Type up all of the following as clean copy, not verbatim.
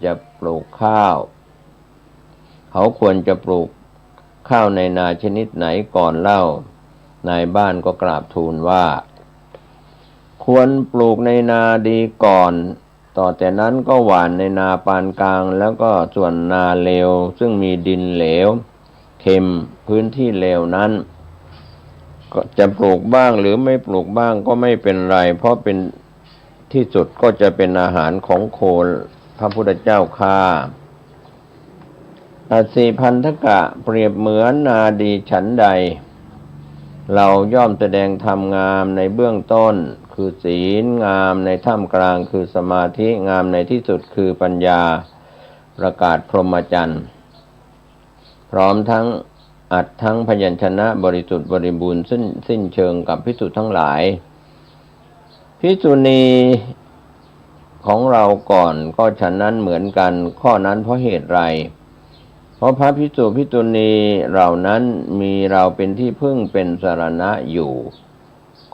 จะปลูกข้าวเขาควรจะปลูกข้าวในนาชนิดไหนก่อนเล่านายบ้านก็กราบทูลว่าควรปลูกในนาดีก่อนต่อแต่นั้นก็หว่านในนาปานกลางแล้วก็ส่วนนาเลวซึ่งมีดินเหลวเค็มพื้นที่เลวนั้นก็จะปลูกบ้างหรือไม่ปลูกบ้างก็ไม่เป็นไรเพราะเป็นที่สุดก็จะเป็นอาหารของโคพระพุทธเจ้าข้าอสีพันธกะเปรียบเหมือนนาดีฉันใดเราย่อมแสดงธรรมงามในเบื้องต้นคือศีลงามในท่ามกลางคือสมาธิงามในที่สุดคือปัญญาประกาศพรหมจรรย์พร้อมทั้งอัดทั้งพยัญชนะบริสุทธิ์บริบูรณ์สิ้นเชิงกับภิกษุทั้งหลายภิกษุณีของเราก่อนก็ฉะนั้นเหมือนกันข้อนั้นเพราะเหตุไรเพราะพระภิกษุภิกษุณีเหล่านั้นมีเราเป็นที่พึ่งเป็นสรณะอยู่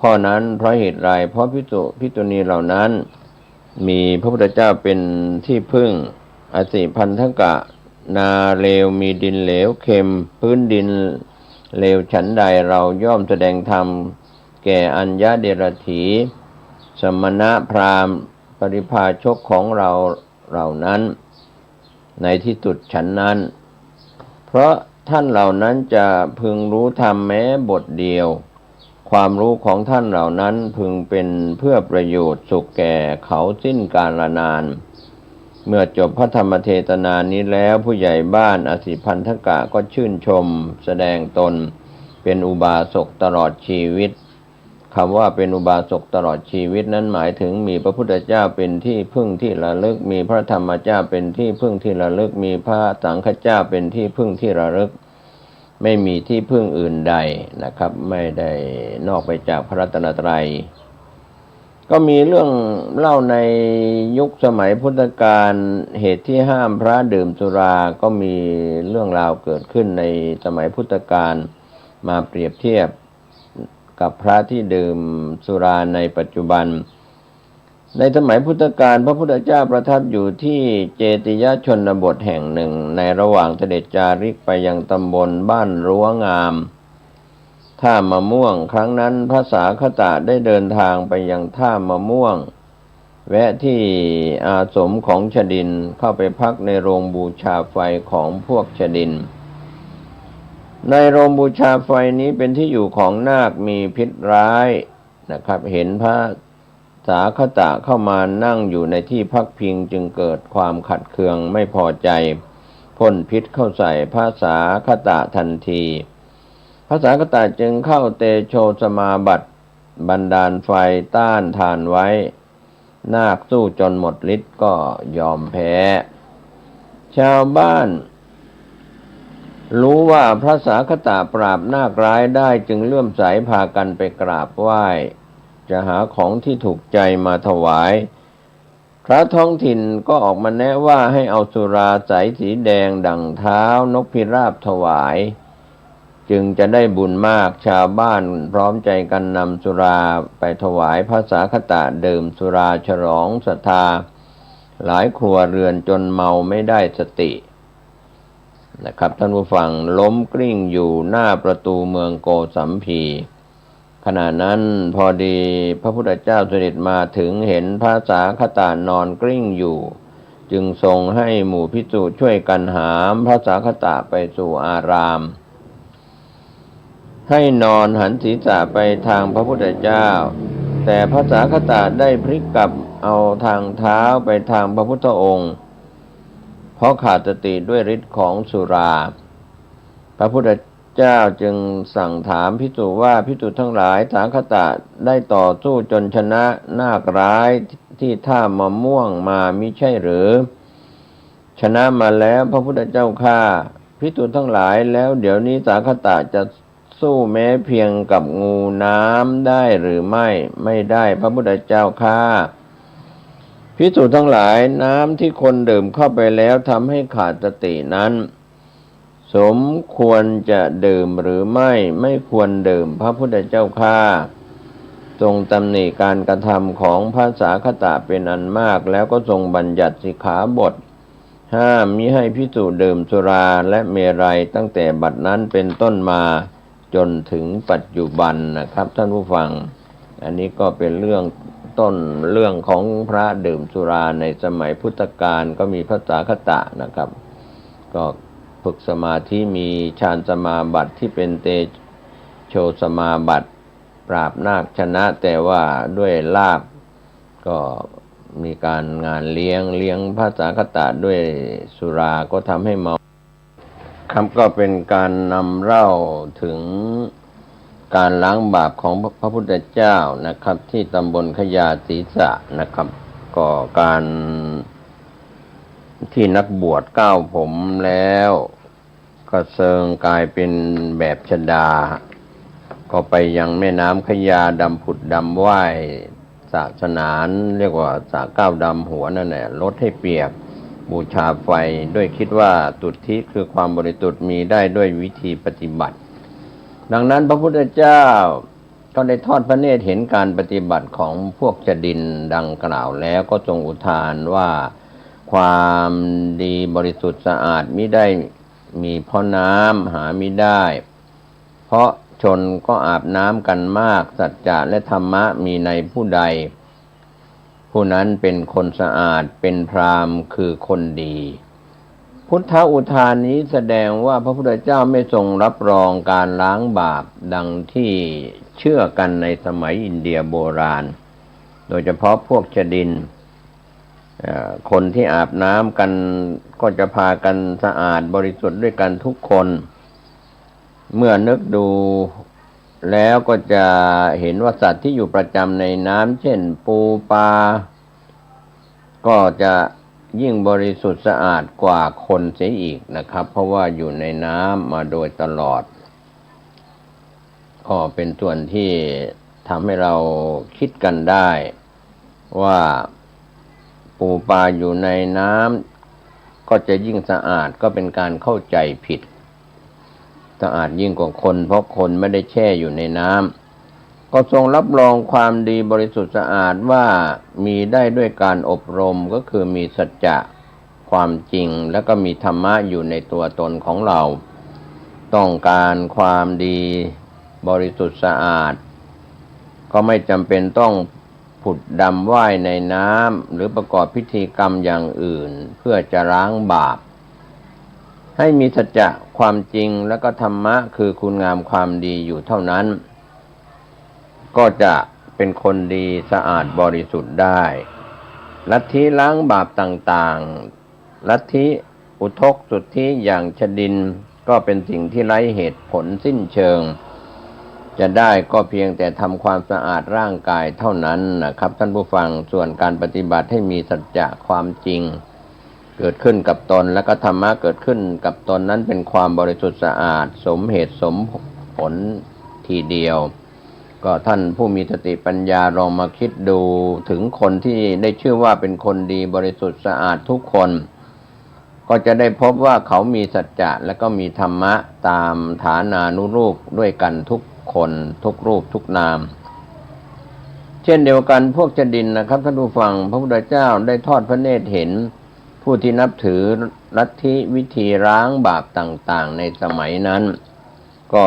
ข้อนั้นเพราะเหตุไรเพราะภิกษุภิกษุณีเหล่านั้นมีพระพุทธเจ้าเป็นที่พึ่งอสิพันธกะนาเลวมีดินเหลวเค็มพื้นดินเลวฉันใดเราย่อมแสดงธรรมแก่อัญญเดรัจฉีสมณะพราหมณ์ปริพาชกของเราเหล่านั้นในที่สุดฉันนั้นเพราะท่านเหล่านั้นจะพึงรู้ธรรมแม้บทเดียวความรู้ของท่านเหล่านั้นพึงเป็นเพื่อประโยชน์สุขแก่เขาสิ้นกาลนานเมื่อจบพระธรรมเทศนานี้แล้วผู้ใหญ่บ้านอสิพันธกะก็ชื่นชมแสดงตนเป็นอุบาสกตลอดชีวิตคำว่าเป็นอุบาสกตลอดชีวิตนั้นหมายถึงมีพระพุทธเจ้าเป็นที่พึ่งที่ระลึกมีพระธรรมเจ้าเป็นที่พึ่งที่ระลึกมีพระสังฆเจ้าเป็นที่พึ่งที่ระลึกไม่มีที่พึ่งอื่นใดนะครับไม่ได้นอกไปจากพระรัตนตรัยก็มีเรื่องเล่าในยุคสมัยพุทธกาลเหตุที่ห้ามพระดื่มสุราก็มีเรื่องราวเกิดขึ้นในสมัยพุทธกาลมาเปรียบเทียบกับพระที่ดื่มสุราในปัจจุบันในสมัยพุทธกาลพระพุทธเจ้าประทับอยู่ที่เจติยชนบทแห่งหนึ่งในระหว่างเสด็จจาริกไปยังตำบลบ้านรั้วงามท่ามะม่วงครั้งนั้นพระสาคตะได้เดินทางไปยังท่ามะม่วงแวะที่อาสมของชดินเข้าไปพักในโรงบูชาไฟของพวกชดินในโรงบูชาไฟนี้เป็นที่อยู่ของนาคมีพิษร้ายนะครับเห็นพระสาคตะเข้ามานั่งอยู่ในที่พักพิงจึงเกิดความขัดเคืองไม่พอใจพ่นพิษเข้าใส่พระสาคตะทันทีพระสาคตะจึงเข้าเตโชสมาบัติบันดาลไฟต้านทานไว้นาคสู้จนหมดฤทธิ์ก็ยอมแพ้ชาวบ้านรู้ว่าพระสาคตะปราบนาคร้ายได้จึงเลื่อมใสพากันไปกราบไหว้จะหาของที่ถูกใจมาถวายพระท้องถิ่นก็ออกมาแนะว่าให้เอาสุราใสสีแดงดั่งเท้านกพิราบถวายจึงจะได้บุญมากชาวบ้านพร้อมใจกันนำสุราไปถวายพระสาคตะดื่มสุราฉลองศรัทธาหลายครัวเรือนจนเมาไม่ได้สตินะครับท่านผู้ฟังล้มกลิ้งอยู่หน้าประตูเมืองโกสัมพีขณะนั้นพอดีพระพุทธเจ้าเสด็จมาถึงเห็นพระสาคตะนอนกลิ้งอยู่จึงทรงให้หมู่ภิกษุช่วยกันหามพระสาคตะไปสู่อารามให้นอนหันศีรษะไปทางพระพุทธเจ้าแต่พระสาคตะได้พลิกกลับเอาทางเท้าไปทางพระพุทธองค์เพราะขาดสติด้วยฤทธิ์ของสุราพระพุทธเจ้าจึงสั่งถามภิกษุว่าภิกษุทั้งหลายสาคตะได้ต่อสู้จนชนะนาคร้ายที่ท่ามะม่วงมามิใช่หรือชนะมาแล้วพระพุทธเจ้าข้าภิกษุทั้งหลายแล้วเดี๋ยวนี้สาคตะจะสู้แม้เพียงกับงูน้ำได้หรือไม่ได้พระพุทธเจ้าข้าภิกษุทั้งหลายน้ำที่คนดื่มเข้าไปแล้วทำให้ขาดสตินั้นสมควรจะดื่มหรือไม่ควรดื่มพระพุทธเจ้าข้าทรงตำหนิการกระทำของพระสาคตะเป็นอันมากแล้วก็ทรงบัญญัติสิกขาบท ห้ามมิให้ภิกษุดื่มสุราและเมรัยตั้งแต่บัดนั้นเป็นต้นมาจนถึงปัจจุบันนะครับท่านผู้ฟังอันนี้ก็เป็นเรื่องต้นเรื่องของพระดื่มสุราในสมัยพุทธกาลก็มีพระสาคตะนะครับก็ฝึกสมาธิมีฌานสมาบัติที่เป็นเตโชสมาบัติปราบนาคชนะแต่ว่าด้วยลาภก็มีการงานเลี้ยงพระสาคตะด้วยสุราก็ทำให้เมาครับก็เป็นการนำเล่าถึงการล้างบาปของพระพุทธเจ้านะครับที่ตำบลขยาศีสะนะครับก็การที่นักบวชก้าวผมแล้วก็เซิงกลายเป็นแบบชฎาก็ไปยังแม่น้ำขยาดำผุดดำว่ายสาสนานเรียกว่าสาก้าวดำหัวนั่นแหละลดให้เปียกบูชาไฟด้วยคิดว่าตุทิคือความบริสุทธิ์มีได้ด้วยวิธีปฏิบัติดังนั้นพระพุทธเจ้าก็ได้ทอดพระเนตรเห็นการปฏิบัติของพวกชดินดังกล่าวแล้วก็ทรงอุทานว่าความดีบริสุทธิ์สะอาดมิได้มีเพราะน้ำหามิได้เพราะชนก็อาบน้ำกันมากสัจจะและธรรมะมีในผู้ใดผู้นั้นเป็นคนสะอาดเป็นพราหมณ์คือคนดีพุทธอุทานนี้แสดงว่าพระพุทธเจ้าไม่ทรงรับรองการล้างบาปดังที่เชื่อกันในสมัยอินเดียโบราณโดยเฉพาะพวกชดินคนที่อาบน้ำกันก็จะพากันสะอาดบริสุทธิ์ด้วยกันทุกคนเมื่อนึกดูแล้วก็จะเห็นว่าสัตว์ที่อยู่ประจำในน้ำเช่นปูปลาก็จะยิ่งบริสุทธิ์สะอาดกว่าคนเสียอีกนะครับเพราะว่าอยู่ในน้ำมาโดยตลอดก็เป็นส่วนที่ทำให้เราคิดกันได้ว่าปูปลาอยู่ในน้ำก็จะยิ่งสะอาดก็เป็นการเข้าใจผิดสะอาดยิ่งกว่าคนเพราะคนไม่ได้แช่อยู่ในน้ำก็ทรงรับรองความดีบริสุทธิ์สะอาดว่ามีได้ด้วยการอบรมก็คือมีสัจจะความจริงแล้วก็มีธรรมะอยู่ในตัวตนของเราต้องการความดีบริสุทธิ์สะอาดก็ไม่จำเป็นต้องผุดดำว่ายในน้ำหรือประกอบพิธีกรรมอย่างอื่นเพื่อจะล้างบาปให้มีสัจจะความจริงแล้วก็ธรรมะคือคุณงามความดีอยู่เท่านั้นก็จะเป็นคนดีสะอาดบริสุทธิ์ได้ลัทธิล้างบาปต่างๆลัทธิอุทกสุทธิอย่างชดินก็เป็นสิ่งที่ไร้เหตุผลสิ้นเชิงจะได้ก็เพียงแต่ทำความสะอาดร่างกายเท่านั้นนะครับท่านผู้ฟังส่วนการปฏิบัติให้มีสัจจะความจริงเกิดขึ้นกับตนและก็ธรรมะเกิดขึ้นกับตนนั้นเป็นความบริสุทธิ์สะอาดสมเหตุสมผลทีเดียวก็ท่านผู้มีสติปัญญาลองมาคิดดูถึงคนที่ได้ชื่อว่าเป็นคนดีบริสุทธิ์สะอาดทุกคนก็จะได้พบว่าเขามีสัจจะและก็มีธรรมะตามฐานานุรูปด้วยกันทุกคนทุกรูปทุกนามเช่นเดียวกันพวกชดินนะครับท่านผู้ฟังพระพุทธเจ้าได้ทอดพระเนตรเห็นผู้ที่นับถือลัทธิวิธีล้างบาปต่างๆในสมัยนั้นก็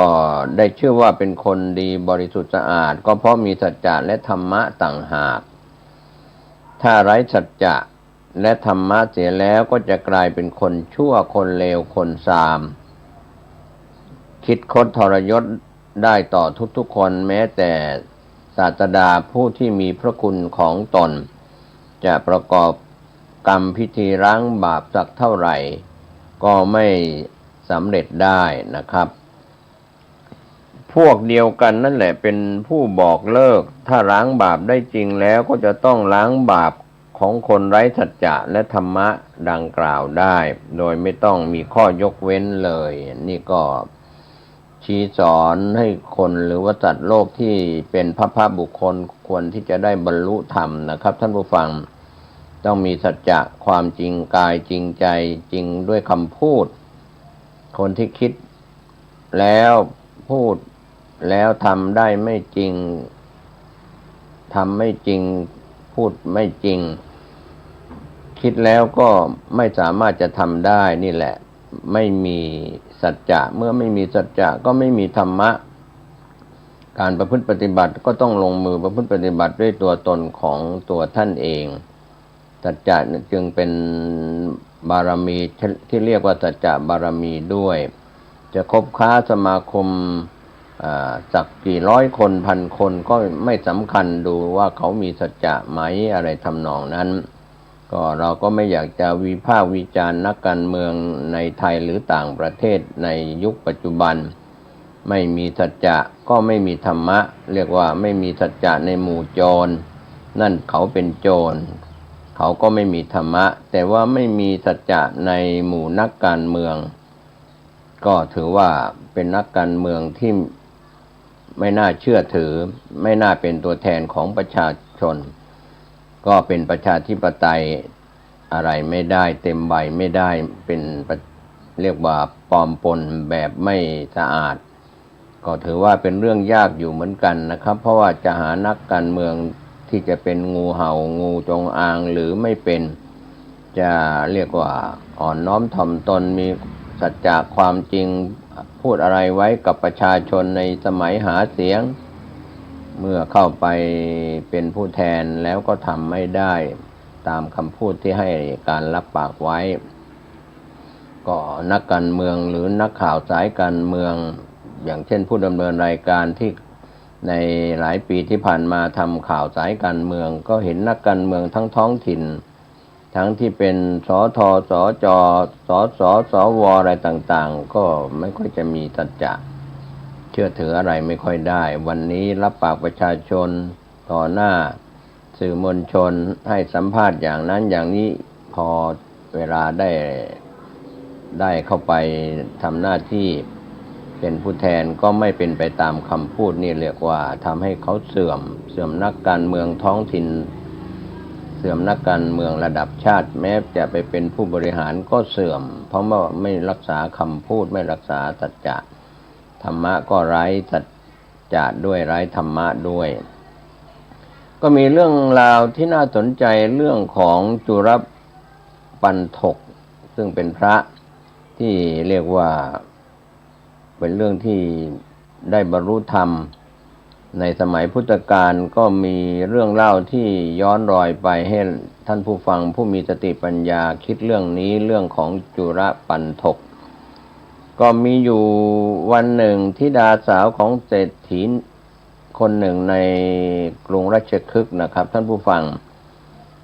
ได้ชื่อว่าเป็นคนดีบริสุทธิ์สะอาดก็เพราะมีสัจจะและธรรมะต่างหากถ้าไร้สัจจะและธรรมะเสียแล้วก็จะกลายเป็นคนชั่วคนเลวคนทรามคิดคดทรยศได้ต่อทุกๆคนแม้แต่ศาสดาผู้ที่มีพระคุณของตนจะประกอบกรรมพิธีล้างบาปสักเท่าไหร่ก็ไม่สำเร็จได้นะครับพวกเดียวกันนั่นแหละเป็นผู้บอกเลิกถ้าล้างบาปได้จริงแล้วก็จะต้องล้างบาปของคนไร้สัจจะและธรรมะดังกล่าวได้โดยไม่ต้องมีข้อยกเว้นเลยนี่ก็ชี้สอนให้คนหรือว่าสัตว์โลกที่เป็นพระบุคคลควรที่จะได้บรรลุธรรมนะครับท่านผู้ฟังต้องมีสัจจะความจริงกายจริงใจจริงด้วยคำพูดคนที่คิดแล้วพูดแล้วทำได้ไม่จริงทำไม่จริงพูดไม่จริง คิดแล้วก็ไม่สามารถจะทำได้นี่แหละไม่มีสัจจะเมื่อไม่มีสัจจะก็ไม่มีธรรมะการประพฤติปฏิบัติก็ต้องลงมือประพฤติปฏิบัติด้วยตัวตนของตัวท่านเองสัจจะจึงเป็นบารมีที่เรียกว่าสัจจะบารมีด้วยจะคบค้าสมาคมสักกี่ร้อยคนพันคนก็ไม่สำคัญดูว่าเขามีสัจจะไหมอะไรทำนองนั้นก็เราก็ไม่อยากจะวิพากษ์วิจารณ์นักการเมืองในไทยหรือต่างประเทศในยุคปัจจุบันไม่มีสัจจะก็ไม่มีธรรมะเรียกว่าไม่มีสัจจะในหมู่โจรนั่นเขาเป็นโจรเขาก็ไม่มีธรรมะแต่ว่าไม่มีสัจจะในหมู่นักการเมืองก็ถือว่าเป็นนักการเมืองที่ไม่น่าเชื่อถือไม่น่าเป็นตัวแทนของประชาชนก็เป็นประชาธิปไตยอะไรไม่ได้เต็มใบไม่ได้เป็นเรียกว่าปลอมปนแบบไม่สะอาดก็ถือว่าเป็นเรื่องยากอยู่เหมือนกันนะครับเพราะว่าจะหานักการเมืองที่จะเป็นงูเห่างูจงอางหรือไม่เป็นจะเรียกว่าอ่อนน้อมถ่อมตนมีสัจจะความจริงพูดอะไรไว้กับประชาชนในสมัยหาเสียงเมื่อเข้าไปเป็นผู้แทนแล้วก็ทำไม่ได้ตามคำพูดที่ให้การรับปากไว้ก็นักการเมืองหรือนักข่าวสายการเมืองอย่างเช่นผู้ดำเนินรายการที่ในหลายปีที่ผ่านมาทำข่าวสายการเมืองก็เห็นนักการเมืองทั้งท้องถิ่นทั้งที่เป็นสทสจสสสวอะไรต่างๆก็ไม่ค่อยจะมีสัจจะเชื่อถืออะไรไม่ค่อยได้วันนี้รับปากประชาชนต่อหน้าสื่อมวลชนให้สัมภาษณ์อย่างนั้นอย่างนี้พอเวลาได้เข้าไปทำหน้าที่เป็นผู้แทนก็ไม่เป็นไปตามคำพูดนี่เรียกว่าทำให้เขาเสื่อมนักการเมืองท้องถิ่นเสื่อมนักการเมืองระดับชาติแม้จะไปเป็นผู้บริหารก็เสื่อมเพราะว่าไม่รักษาคำพูดไม่รักษาสัจจะธรรมะก็ไร้สัจจะด้วยไร้ธรรมะด้วยก็มีเรื่องราวที่น่าสนใจเรื่องของจุรปันถกซึ่งเป็นพระที่เรียกว่าเป็นเรื่องที่ได้บรรลุธรรมในสมัยพุทธกาลก็มีเรื่องเล่าที่ย้อนรอยไปให้ท่านผู้ฟังผู้มีสติปัญญาคิดเรื่องนี้เรื่องของจุรปันถกก็มีอยู่วันหนึ่งธิดาสาวของเศรษฐีคนหนึ่งในกรุงราชคฤห์นะครับท่านผู้ฟัง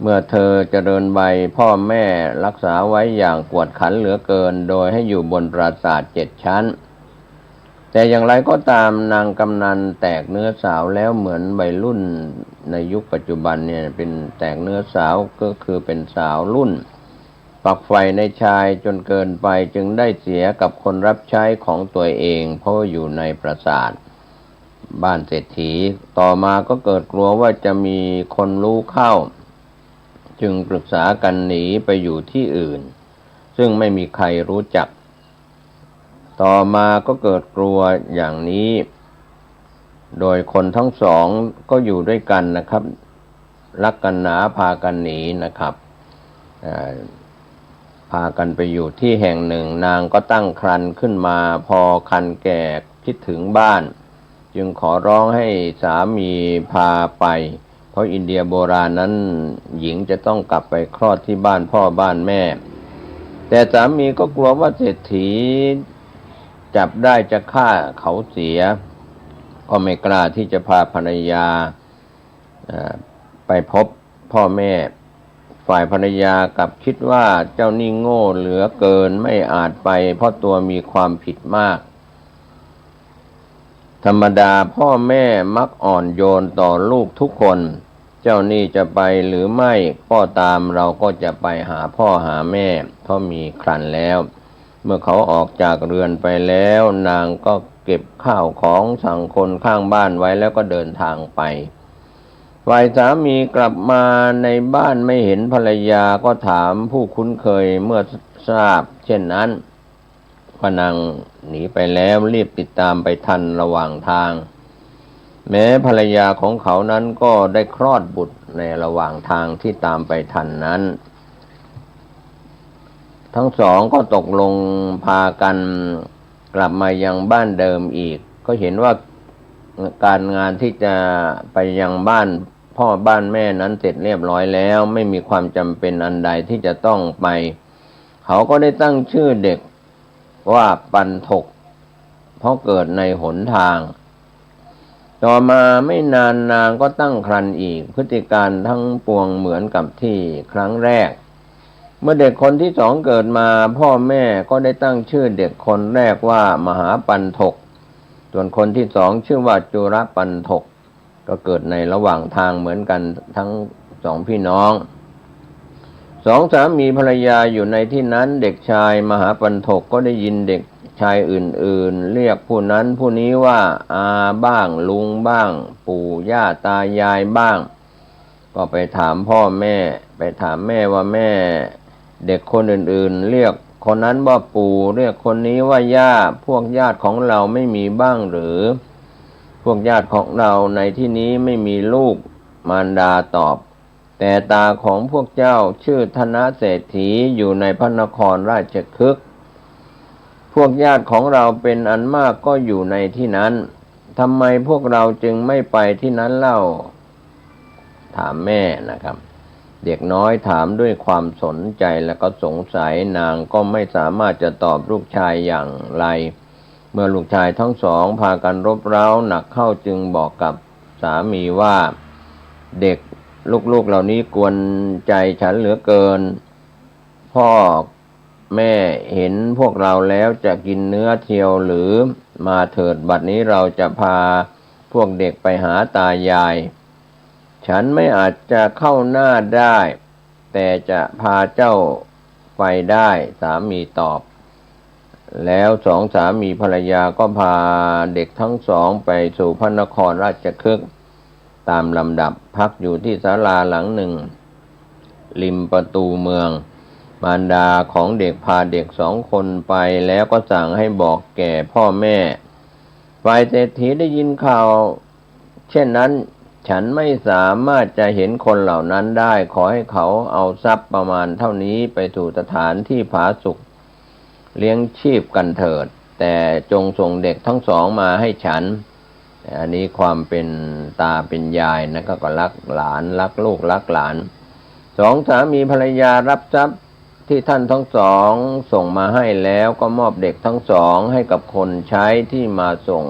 เมื่อเธอเจริญวัยพ่อแม่รักษาไว้อย่างกวดขันเหลือเกินโดยให้อยู่บนปราสาท7 ชั้นแต่อย่างไรก็ตามนางกำนันแตกเนื้อสาวแล้วเหมือนวัยรุ่นในยุคปัจจุบันเนี่ยเป็นแตกเนื้อสาวก็คือเป็นสาวรุ่นฝักใฝ่ในชายจนเกินไปจึงได้เสียกับคนรับใช้ของตัวเองเพราะอยู่ในปราสาทบ้านเศรษฐีต่อมาก็เกิดกลัวว่าจะมีคนรู้เข้าจึงปรึกษากันหนีไปอยู่ที่อื่นซึ่งไม่มีใครรู้จักต่อมาก็เกิดกลัวอย่างนี้โดยคนทั้งสองก็อยู่ด้วยกันนะครับรักกันหนาพากันหนีนะครับพากันไปอยู่ที่แห่งหนึ่งนางก็ตั้งครรภ์ขึ้นมาพอครรภ์แก่คิดถึงบ้านจึงขอร้องให้สามีพาไปเพราะอินเดียโบราณนั้นหญิงจะต้องกลับไปคลอดที่บ้านพ่อบ้านแม่แต่สามีก็กลัวว่าเศรษฐีจับได้จะฆ่าเขาเสียก็ไม่กล้าที่จะพาภรรยาไปพบพ่อแม่ฝ่ายภรรยากลับคิดว่าเจ้านี่โง่เหลือเกินไม่อาจไปเพราะตัวมีความผิดมากธรรมดาพ่อแม่มักอ่อนโยนต่อลูกทุกคนเจ้านี่จะไปหรือไม่ก็ตามเราก็จะไปหาพ่อหาแม่เพราะมีครรภ์แล้วเมื่อเขาออกจากเรือนไปแล้วนางก็เก็บข้าวของสั่งคนข้างบ้านไว้แล้วก็เดินทางไปฝ่ายสามีกลับมาในบ้านไม่เห็นภรรยาก็ถามผู้คุ้นเคยเมื่อทราบเช่นนั้นก็นางหนีไปแล้วรีบติดตามไปทันระหว่างทางแม้ภรรยาของเขานั้นก็ได้คลอดบุตรในระหว่างทางที่ตามไปทันนั้น ทั้งสองก็ตกลงพากันกลับมายังบ้านเดิมอีกก็เห็นว่าการงานที่จะไปยังบ้านพ่อบ้านแม่นั้นเสร็จเรียบร้อยแล้วไม่มีความจำเป็นอันใดที่จะต้องไปเขาก็ได้ตั้งชื่อเด็กว่าปันถกเพราะเกิดในหนทางต่อมาไม่นานนางก็ตั้งครรภ์อีกพฤติการทั้งปวงเหมือนกับที่ครั้งแรกเมื่อเด็กคนที่สองเกิดมาพ่อแม่ก็ได้ตั้งชื่อเด็กคนแรกว่ามหาปันถกส่วนคนที่สองชื่อว่าจุรปันถกก็เกิดในระหว่างทางเหมือนกันทั้งสองพี่น้องสองสามีภรรยาอยู่ในที่นั้นเด็กชายมหาปันถกก็ได้ยินเด็กชายอื่นๆเรียกผู้นั้นผู้นี้ว่าอาบ้างลุงบ้างปู่ย่าตายายบ้างก็ไปถามพ่อแม่ไปถามแม่ว่าแม่เด็กคนอื่นๆเรียกคนนั้นว่าปู่เรียกคนนี้ว่าย่าพวกญาติของเราไม่มีบ้างหรือพวกญาติของเราในที่นี้ไม่มีลูกมารดาตอบแต่ตาของพวกเจ้าชื่อธนเศรษฐีอยู่ในพระนครราชคฤห์พวกญาติของเราเป็นอันมากก็อยู่ในที่นั้นทำไมพวกเราจึงไม่ไปที่นั้นเล่าถามแม่นะครับเด็กน้อยถามด้วยความสนใจและก็สงสัยนางก็ไม่สามารถจะตอบลูกชายอย่างไรเมื่อลูกชายทั้งสองพากันรบเร้าหนักเข้าจึงบอกกับสามีว่าเด็กลูกๆเหล่านี้กวนใจฉันเหลือเกินพ่อแม่เห็นพวกเราแล้วจะกินเนื้อเทียวหรือมาเถิดบัดนี้เราจะพาพวกเด็กไปหาตายายฉันไม่อาจจะเข้าหน้าได้แต่จะพาเจ้าไปได้สามีตอบแล้วสองสามีภรรยาก็พาเด็กทั้งสองไปสู่พระนครราชคฤห์ตามลำดับพักอยู่ที่ศาลาหลังหนึ่งริมประตูเมืองมารดาของเด็กพาเด็กสองคนไปแล้วก็สั่งให้บอกแก่พ่อแม่ฝ่ายเศรษฐีได้ยินข่าวเช่นนั้นฉันไม่สามารถจะเห็นคนเหล่านั้นได้ขอให้เขาเอาทรัพย์ประมาณเท่านี้ไปสู่สถานที่ผาสุกเลี้ยงชีพกันเถิดแต่จงส่งเด็กทั้งสองมาให้ฉันอันนี้ความเป็นตาเป็นยายนะก็รักหลานรักลูกรักหลานสองสามีภรรยารับทรัพย์ที่ท่านทั้งสองส่งมาให้แล้วก็มอบเด็กทั้งสองให้กับคนใช้ที่มาส่ง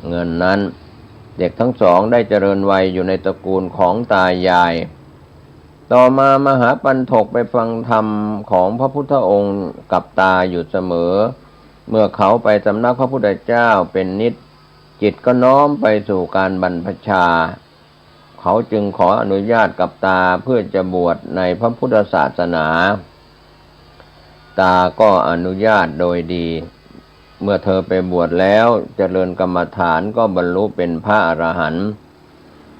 เงินนั้นเด็กทั้งสองได้เจริญวัยอยู่ในตระกูลของตายายต่อมามหาปันถกไปฟังธรรมของพระพุทธองค์กับตาอยู่เสมอเมื่อเขาไปสำนักพระพุทธเจ้าเป็นนิจจิตก็น้อมไปสู่การบรรพชาเขาจึงขออนุญาตกับตาเพื่อจะบวชในพระพุทธศาสนาตาก็อนุญาตโดยดีเมื่อเธอไปบวชแล้วเจริญกรรมฐานก็บรรลุเป็นพระอรหันต์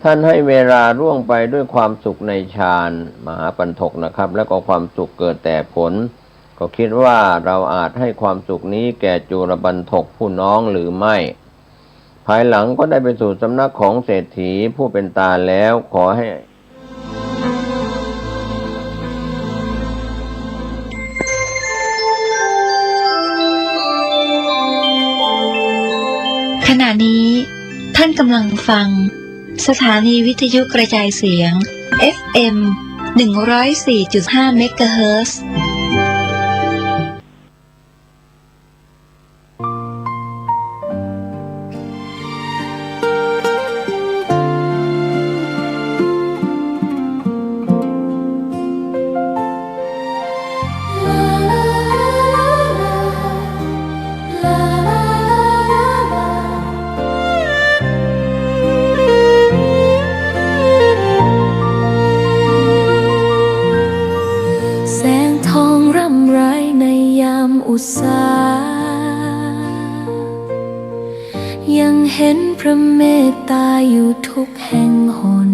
ท่านให้เวลาล่วงไปด้วยความสุขในฌานมหาปันถกนะครับแล้วก็ความสุขเกิดแต่ผลก็คิดว่าเราอาจให้ความสุขนี้แก่จุรปันถกผู้น้องหรือไม่ภายหลังก็ได้ไปสู่สำนักของเศรษฐีผู้เป็นตาแล้วขอให้ขณะนี้ท่านกำลังฟังสถานีวิทยุกระจายเสียง FM 104.5 เมกะเฮิรตซ์อุตสายังเห็นพระเมตตาอยู่ทุกแห่งหน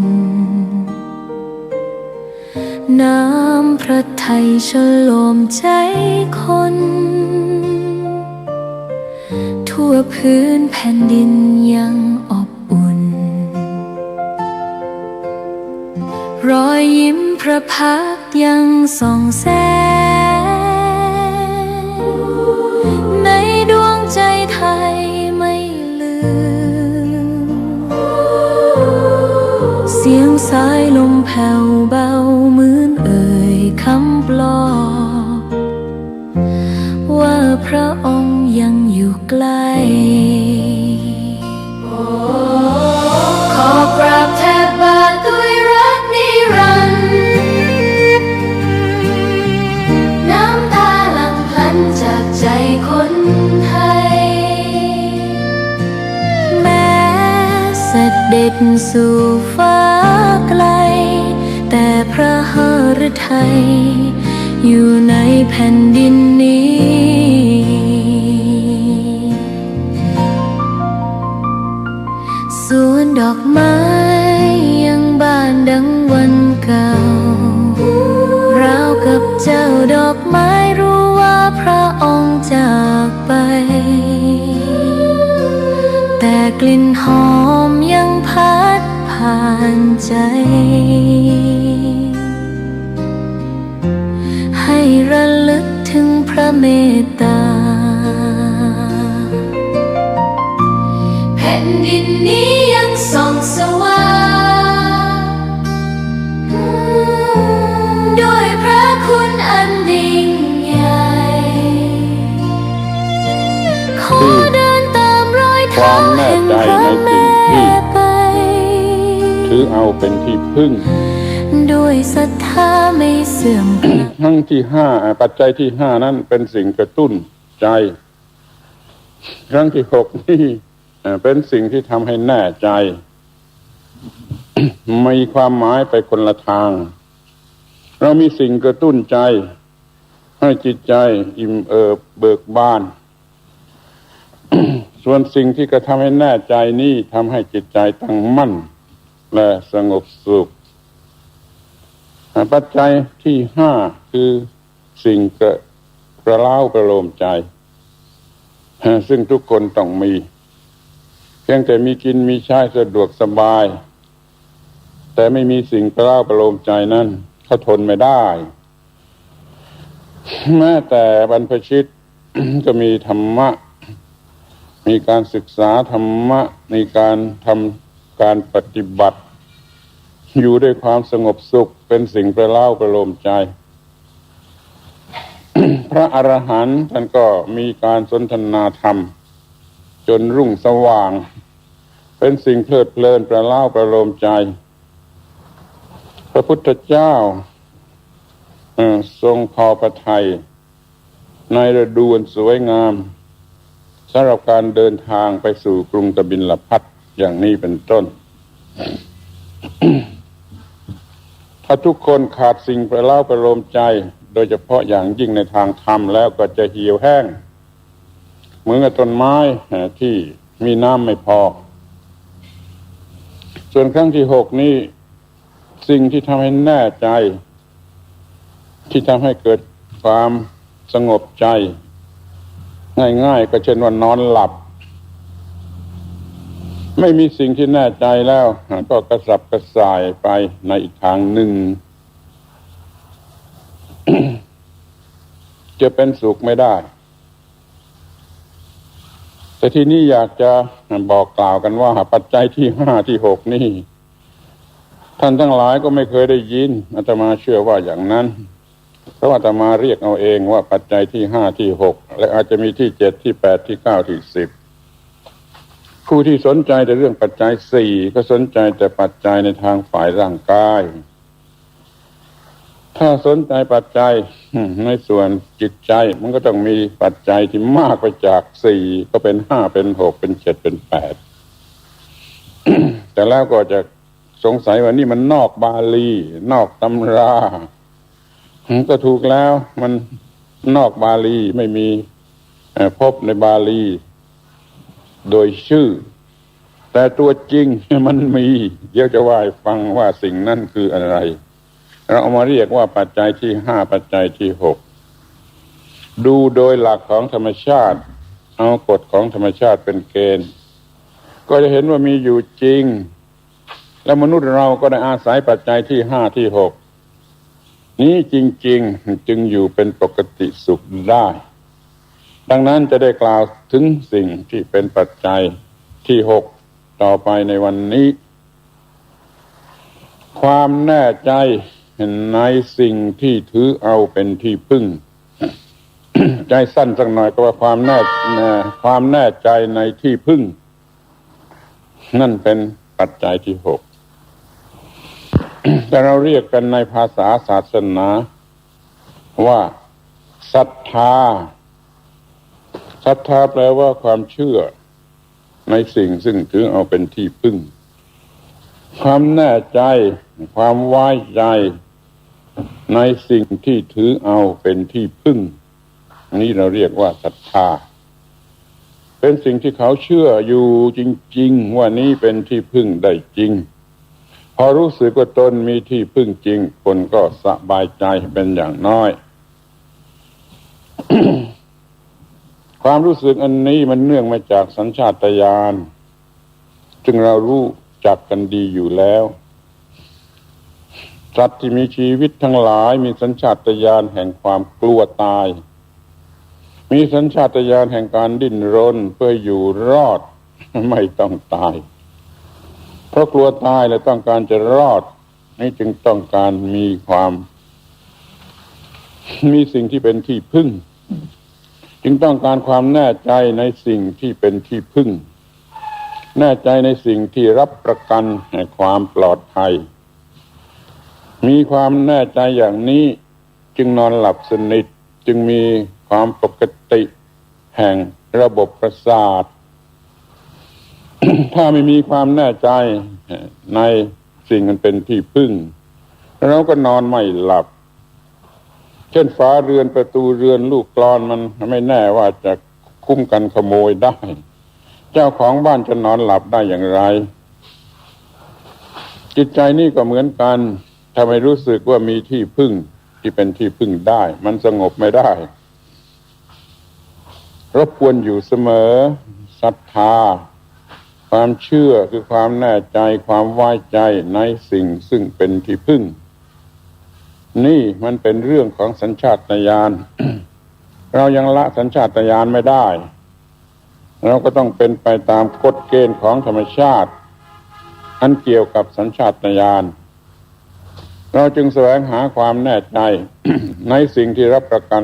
น้ำพระทัยฉโลมใจคนทั่วพื้นแผ่นดินยังอบอุ่นรอยยิ้มพระพักตร์ยังส่องแสง แผ่วเบาเหมือนเอ่ยคำปลอบว่าพระองค์ยังอยู่ใกล้ขอกราบแทบบาทด้วยรักนิรันดร์น้ำตาหลั่งพลันจากใจคนไทยแม้เสด็จสู่ฟ้าไกลแต่พระหฤทัยอยู่ในแผ่นดินนี้สวนดอกไม้ยังบานดังวันเก่าราวกับเจ้าดอกไม้รู้ว่าพระองค์จากไปแต่กลิ่นหอมยังพัดผ่านใจให้ระลึกถึงพระเมตตาแผ่นดินนี้ยังส่องสว่างด้วยพระคุณอันยิ่งใหญ่ขอเดินตามรอยเท้าแห่งพระแม่ไปถือเอาเป็นที่พึ่งด้วยศรัทธาไม่เสื่อม ครั้งที่5ปัจจัยที่5นั้นเป็นสิ่งกระตุ้นใจครั้งที่6นี่เป็นสิ่งที่ทำให้แน่ใจ มีความหมายไปคนละทางเรามีสิ่งกระตุ้นใจให้จิตใจอิ่มเอิบเบิกบาน ส่วนสิ่งที่กระทำให้แน่ใจนี้ทำให้จิตใจตั้งมั่นและสงบสุขปัจจัยที่5คือสิ่งกระเล้าประโลมใจซึ่งทุกคนต้องมีเพียงแต่มีกินมีใช้สะดวกสบายแต่ไม่มีสิ่งกระเล้าประโลมใจนั้นเขาทนไม่ได้แม้แต่บรรพชิต ก็มีธรรมะมีการศึกษาธรรมะมีการทำการปฏิบัติอยู่ด้วยความสงบสุขเป็นสิ่งประเล้าประโลมใจ พระอรหันต์ท่านก็มีการสนทนาธรรมจนรุ่งสว่างเป็นสิ่งเพลิดเพลินประเล้าประโลมใจพระพุทธเจ้าทรงพอพระทัยในฤดูอันสวยงามสำหรับการเดินทางไปสู่กรุงกบิลพัสดุอย่างนี้เป็นต้น ถ้าทุกคนขาดสิ่งประเล้าประโลมใจโดยเฉพาะอย่างยิ่งในทางธรรมแล้วก็จะเหี่ยวแห้งเหมือนกับต้นไม้ที่มีน้ำไม่พอส่วนครั้งที่6นี้สิ่งที่ทำให้แน่ใจที่ทำให้เกิดความสงบใจง่ายๆก็เช่นว่านอนหลับไม่มีสิ่งที่แน่ใจแล้วก็กระสับกระส่ายไปในอีกทางหนึ่ง จะเป็นสุขไม่ได้แต่ที่นี้อยากจะบอกกล่าวกันว่าปัจจัยที่5ที่6นี่ท่านทั้งหลายก็ไม่เคยได้ยินอาตมาเชื่อว่าอย่างนั้นเพราะอาตมาเรียกเอาเองว่าปัจจัยที่5ที่6และอาจจะมีที่7ที่8ที่9ที่10ผู้ที่สนใจแต่เรื่องปัจจัย4ก็สนใจแต่ปัจจัยในทางฝ่ายร่างกายถ้าสนใจปัจจัยในส่วนจิตใจมันก็ต้องมีปัจจัยที่มากไปจาก4ก็เป็น5เป็น6เป็น7เป็น8 แต่แล้วก็จะสงสัยว่านี่มันนอกบาลีนอกตำราก็ถูกแล้วมันนอกบาลีไม่มีพบในบาลีโดยชื่อแต่ตัวจริงมันมีเดี๋ยวจะว่าให้ฟังว่าสิ่งนั้นคืออะไรเราเอามาเรียกว่าปัจจัยที่5ปัจจัยที่6ดูโดยหลักของธรรมชาติเอากฎของธรรมชาติเป็นเกณฑ์ก็จะเห็นว่ามีอยู่จริงและมนุษย์เราก็ได้อาศัยปัจจัยที่5ที่6นี้จริงๆจึงอยู่เป็นปกติสุขได้ดังนั้นจะได้กล่าวถึงสิ่งที่เป็นปัจจัยที่6ต่อไปในวันนี้ ความแน่ใจในสิ่งที่ถือเอาเป็นที่พึ่ง ใจสั้นสักหน่อยก็ว่าความแน่ใจในที่พึ่งนั่นเป็นปัจจัยที่ 6 แต่เราเรียกกันในภาษาศาสนาว่าศรัทธาแปลว่าความเชื่อในสิ่งซึ่งถือเอาเป็นที่พึ่งความแน่ใจความไว้ใจในสิ่งที่ถือเอาเป็นที่พึ่งนี่เราเรียกว่าศรัทธาเป็นสิ่งที่เขาเชื่ออยู่จริงๆว่านี้เป็นที่พึ่งได้จริงพอรู้สึกว่าตนมีที่พึ่งจริงคนก็สบายใจเป็นอย่างน้อย ความรู้สึกอันนี้มันเนื่องมาจากสัญชาตญาณซึ่งเรารู้จักกันดีอยู่แล้วสัตว์ที่มีชีวิตทั้งหลายมีสัญชาตญาณแห่งความกลัวตายมีสัญชาตญาณแห่งการดิ้นรนเพื่ออยู่รอดไม่ต้องตายเพราะกลัวตายและต้องการจะรอดนี่จึงต้องการมีสิ่งที่เป็นที่พึ่งจึงต้องการความแน่ใจในสิ่งที่เป็นที่พึ่งแน่ใจในสิ่งที่รับประกันแห่งความปลอดภัยมีความแน่ใจอย่างนี้จึงนอนหลับสนิทจึงมีความปกติแห่งระบบประสาท ถ้าไม่มีความแน่ใจในสิ่งมันเป็นที่พึ่งเราก็นอนไม่หลับเช่นฝาเรือนประตูเรือนลูกกลอนมันไม่แน่ว่าจะคุ้มกันขโมยได้เจ้าของบ้านจะนอนหลับได้อย่างไรจิตใจนี่ก็เหมือนกันถ้าไม่รู้สึกว่ามีที่พึ่งที่เป็นที่พึ่งได้มันสงบไม่ได้รบกวนอยู่เสมอศรัทธาความเชื่อคือความแน่ใจความไว้ใจในสิ่งซึ่งเป็นที่พึ่งนี่มันเป็นเรื่องของสัญชาตญาณ เรายังละสัญชาตญาณไม่ได้เราก็ต้องเป็นไปตามกฎเกณฑ์ของธรรมชาติอันเกี่ยวกับสัญชาตญาณเราจึงแสวงหาความแน่ใจ ในสิ่งที่รับประกัน